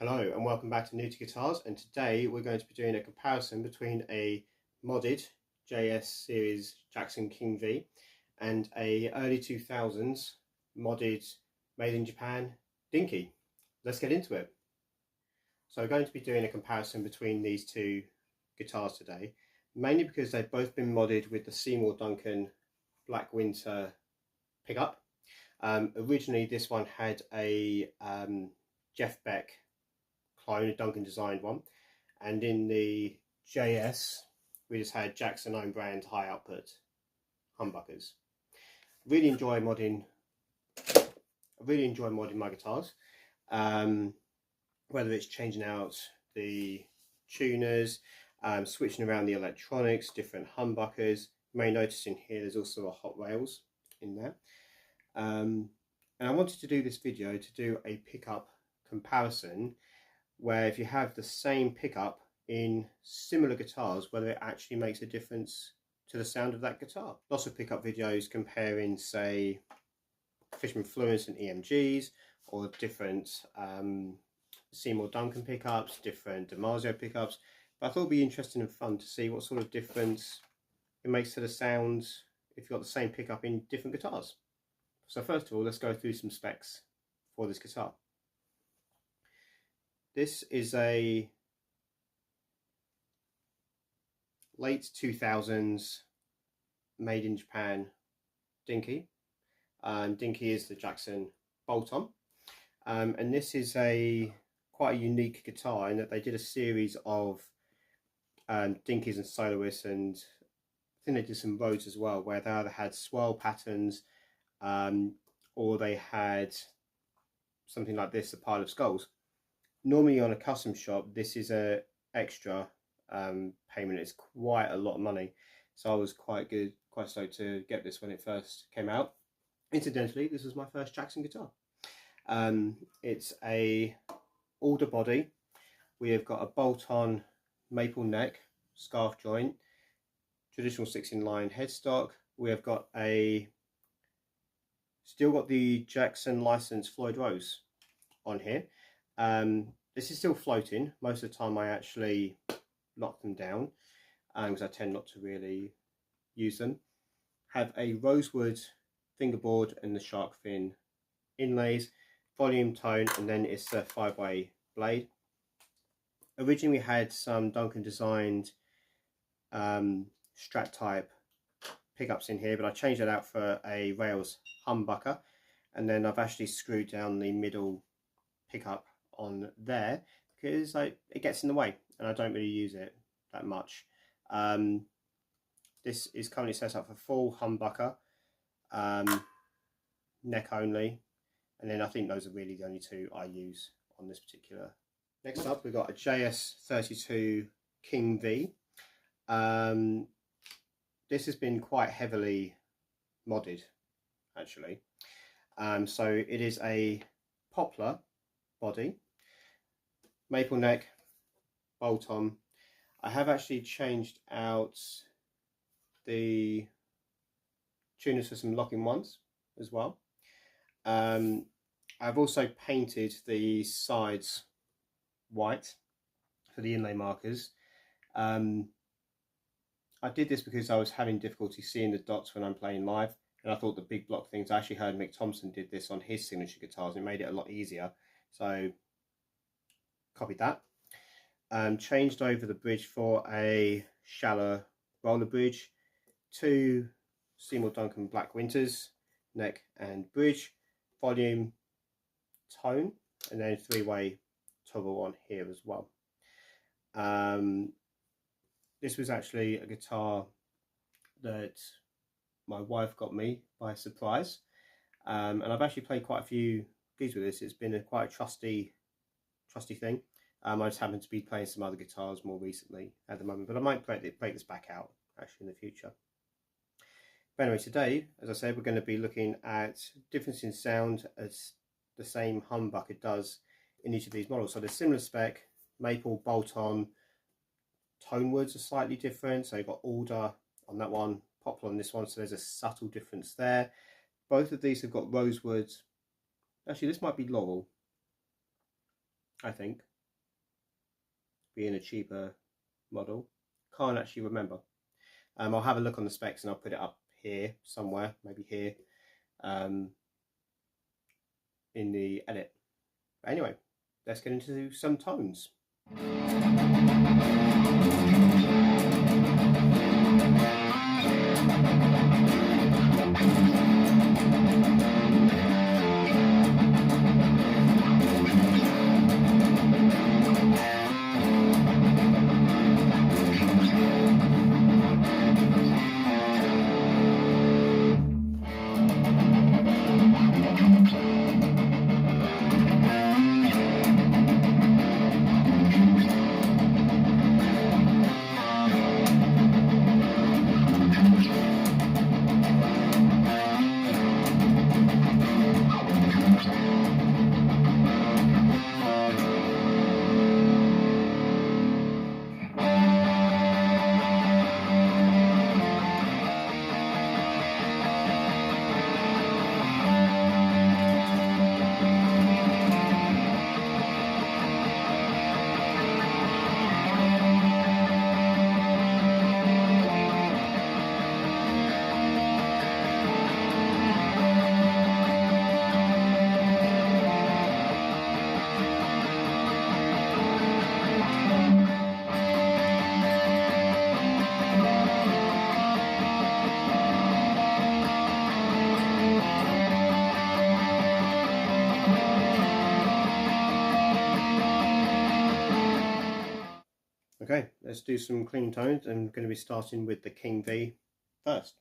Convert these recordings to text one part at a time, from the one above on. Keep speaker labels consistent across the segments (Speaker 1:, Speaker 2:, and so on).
Speaker 1: Hello and welcome back to NewtyGuitars, and today we're going to be doing a comparison between a modded JS series Jackson King V and a early 2000s modded made in Japan Dinky. Let's get into it. So we're going to be doing a comparison between these two guitars today, mainly because they've both been modded with the Seymour Duncan Black Winter pickup. Originally this one had a Jeff Beck clone, a Duncan designed one, and in the JS we just had Jackson own brand high output humbuckers. Really enjoy modding my guitars, whether it's changing out the tuners, switching around the electronics, different humbuckers. You may notice in here there's also a hot rails in there, and I wanted to do this video to do a pickup comparison where if you have the same pickup in similar guitars, whether it actually makes a difference to the sound of that guitar. Lots of pickup videos comparing, say, Fishman Fluence and EMGs, or different Seymour Duncan pickups, different DiMarzio pickups, but I thought it'd be interesting and fun to see what sort of difference it makes to the sounds if you've got the same pickup in different guitars. So first of all, let's go through some specs for this guitar. This is a late 2000s made in Japan Dinky. Dinky is the Jackson bolt-on, and this is quite a unique guitar in that they did a series of Dinkies and soloists, and I think they did some Rhodes as well, where they either had swirl patterns or they had something like this, a pile of skulls. Normally on a custom shop, this is a extra payment. It's quite a lot of money, so I was quite stoked to get this when it first came out. Incidentally, this was my first Jackson guitar. It's a alder body. We have got a bolt-on maple neck, scarf joint, traditional 6-in-line headstock. We have got still got the Jackson licensed Floyd Rose on here. This is still floating. Most of the time I actually lock them down because I tend not to really use them. Have a rosewood fingerboard and the shark fin inlays, volume, tone, and then it's a 5-way blade. Originally we had some Duncan designed Strat type pickups in here, but I changed that out for a rails humbucker, and then I've actually screwed down the middle pickup on there because it gets in the way and I don't really use it that much. This is currently set up for full humbucker, neck only, and then I think those are really the only two I use on this particular. Next up we've got a JS32 King V. This has been quite heavily modded actually. So it is a poplar body, maple neck, bolt-on. I have actually changed out the tuners for some locking ones as well. I've also painted the sides white for the inlay markers. I did this because I was having difficulty seeing the dots when I'm playing live, and I thought the big block things, I actually heard Mick Thompson did this on his signature guitars and it made it a lot easier, so copied that. Changed over the bridge for a shallow roller bridge, 2 Seymour Duncan Black Winters, neck and bridge, volume, tone, and then 3-way toggle on here as well. This was actually a guitar that my wife got me by surprise, and I've actually played quite a few gigs with this. It's been quite a trusty thing. I just happen to be playing some other guitars more recently at the moment, but I might break this back out actually in the future. But anyway, today, as I said, we're going to be looking at difference in sound as the same humbucker does in each of these models. So they're similar spec, maple, bolt-on. Tonewoods are slightly different, so you've got alder on that one, poplar on this one, so there's a subtle difference there. Both of these have got rosewood. Actually, this might be laurel. I think, being a cheaper model. Can't actually remember. I'll have a look on the specs and I'll put it up here somewhere, maybe here, in the edit. But anyway, let's get into some tones. Okay, let's do some clean tones. I'm going to be starting with the King V first.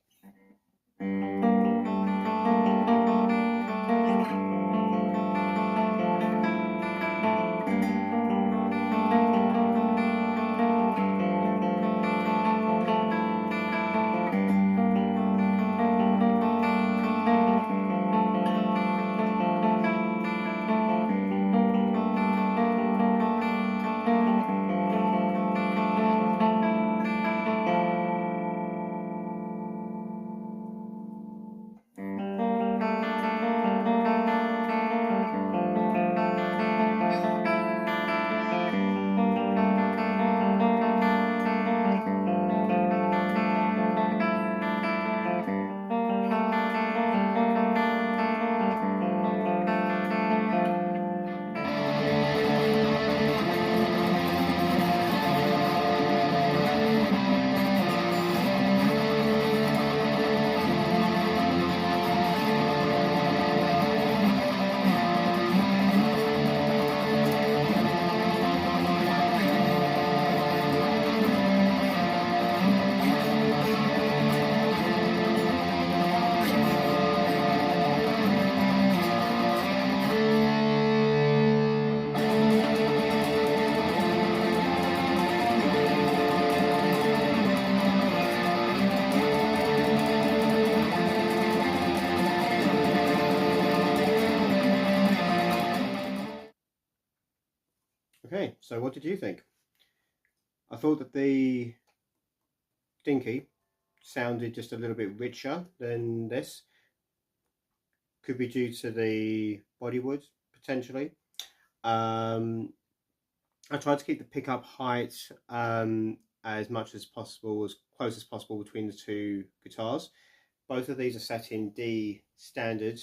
Speaker 1: Okay, so what did you think? I thought that the Dinky sounded just a little bit richer than this. Could be due to the bodywood, potentially. I tried to keep the pickup height as much as possible, as close as possible between the two guitars. Both of these are set in D standard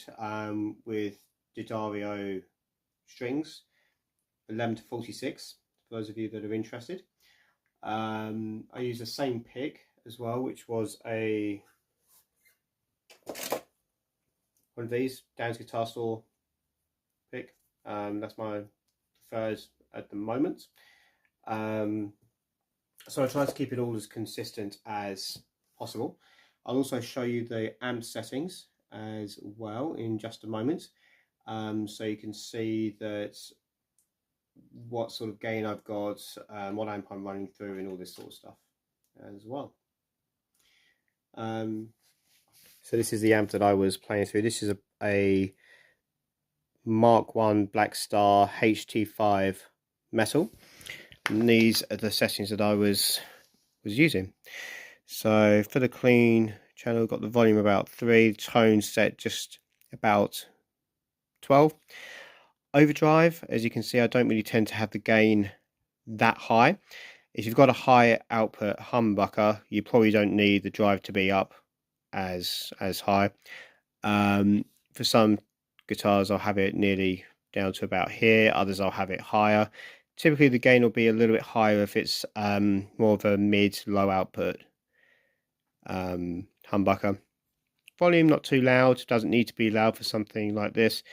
Speaker 1: with D'Addario strings, 11 to 46, for those of you that are interested. I used the same pick as well, which was one of these, Dan's Guitar Store pick. That's my preferred at the moment. So I try to keep it all as consistent as possible. I'll also show you the amp settings as well in just a moment, so you can see that what sort of gain I've got, what amp I'm running through, and all this sort of stuff as well. So this is the amp that I was playing through. This is a Mark 1 Black Star HT5 metal, and these are the settings that I was using. So for the clean channel, got the volume about 3, tone set just about 12. Overdrive, as you can see, I don't really tend to have the gain that high. If you've got a high output humbucker, you probably don't need the drive to be up as high. For some guitars, I'll have it nearly down to about here. Others, I'll have it higher. Typically, the gain will be a little bit higher if it's more of a mid-low output humbucker. Volume not too loud. Doesn't need to be loud for something like this.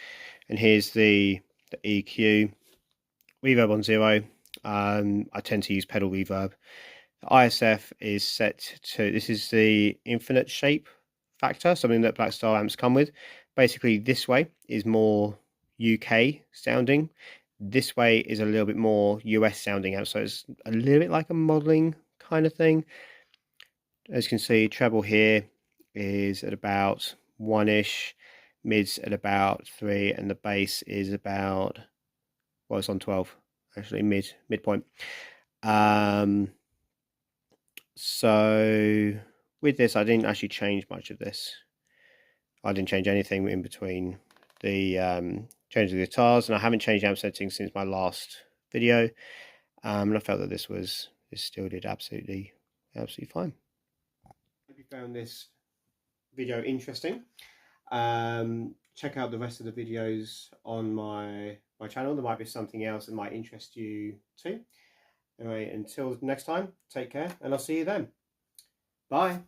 Speaker 1: And here's the EQ. Reverb on 0. I tend to use pedal reverb. The ISF is set to, this is the infinite shape factor, something that Blackstar amps come with. Basically, this way is more UK sounding. This way is a little bit more US sounding amp, so it's a little bit like a modeling kind of thing. As you can see, treble here is at about 1-ish, mids at about 3, and the bass is about, well, it's on 12, actually, midpoint. So with this, I didn't actually change much of this. I didn't change anything in between the change of the guitars, and I haven't changed amp settings since my last video. And I felt that this still did absolutely fine. Hope you found this video interesting. Check out the rest of the videos on my channel. There might be something else that might interest you too. Anyway, until next time, take care, and I'll see you then. Bye.